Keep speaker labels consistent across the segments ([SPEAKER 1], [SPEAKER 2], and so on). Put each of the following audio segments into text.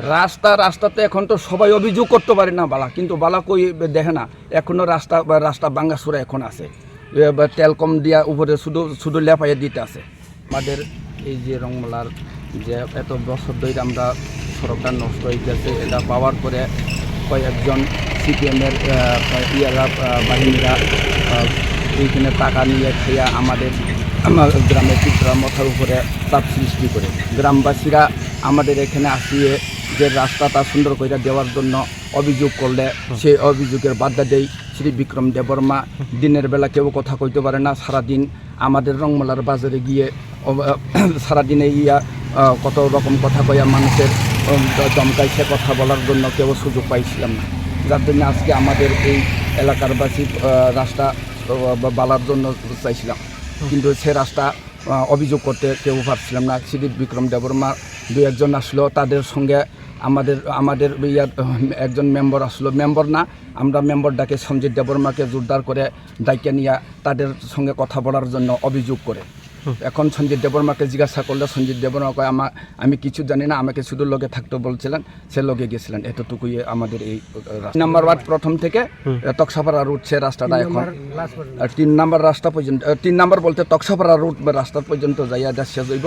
[SPEAKER 1] রাস্তাতে এখন তো সবাই অভিযোগ করতে পারে না বালা, কিন্তু বালা কই দেখে না, এখনো রাস্তা ভাঙ্গাচোরা এখন আছে, তেলকম দিয়া উপরে শুধু লেপাইয়ে দিতে আছে। আমাদের এই যে রংমালার যে এত বছর ধরে আমরা সড়কটা নষ্ট হয়ে গেছে, এটা পাওয়ার পরে কয়েকজন সিপিএমের ইয়ারা বাহিনীরা এইখানে টাকা নিয়ে খেয়ে আমাদের গ্রামের পিছড়া মাথার উপরে চাপ সৃষ্টি করে গ্রামবাসীরা আমাদের এখানে আসিয়ে যে রাস্তাটা সুন্দর করে দেওয়ার জন্য অভিযোগ করলে সেই অভিযোগের বাধা দেয় শ্রী বিক্রম দেববর্মা। দিনের বেলা কেউ কথা কইতে পারে না, সারাদিন আমাদের রংমালার বাজারে গিয়ে সারাদিনে কত রকম কথা কইয়া মানুষের চমকাইছে, কথা বলার জন্য কেউ সুযোগ পাইছিলাম না, যার জন্য আজকে আমাদের এই এলাকারবাসী রাস্তা বালার জন্য চাইছিলাম, কিন্তু সে রাস্তা অভিযোগ করতে কেউ পারছিলাম না। শ্রী বিক্রম দেববর্মা দু একজন আসলো, তাদের সঙ্গে আমাদের একজন মেম্বার আসলো, মেম্বার না আমরা মেম্বারটাকে সঞ্জিত দেববর্মাকে জোরদার করে ডাইকে নিয়ে তাদের সঙ্গে কথা বলার জন্য অভিযোগ করে। এখন সঞ্জিত দেববর্মাকে জিজ্ঞাসা করলে সঞ্জিত দেববর্মা কয় আমি কিছু জানি না, আমাকে শুধু লগে থাকতে বলছিলেন, সে লগে গেছিলেন, এতটুকুই আমাদের এই নাম্বার ওয়ার্ড প্রথম থেকে তকসাপাড়া রুট সে রাস্তাটা এখন 3 নাম্বার রাস্তা পর্যন্ত, 3 নাম্বার বলতে তকসাপাড়া রুট রাস্তা পর্যন্ত যাইয়া শেষ হইব।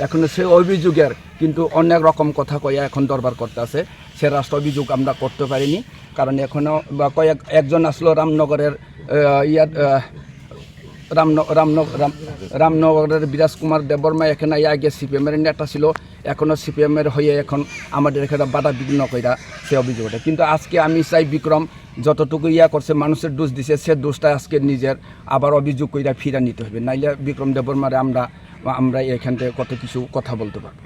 [SPEAKER 1] এখন সে অভিযোগের কিন্তু অনেক রকম কথা কইয়া এখন দরবার করতে আছে, সে রাস্তা অভিযোগ আমরা করতে পারিনি, কারণ এখনও একজন আসলো রামনগরের রামনগরের বিরাজ কুমার দেববর্মা এখানে আগে সিপিএমের নেতা ছিল, এখনও সিপিএমের হয়ে এখন আমাদের এখানে বাধা বিঘ্ন কইরা সে অভিযোগটা। কিন্তু আজকে আমি চাই বিক্রম যতটুকু করছে মানুষের দোষ দিছে, সে দোষটা আজকে নিজের আবার অভিযোগ কইরা ফিরা নিতে হবে, নাইলে বিক্রম দেববর্মারে আমরা এখান থেকে কত কিছু কথা বলতে পারবো।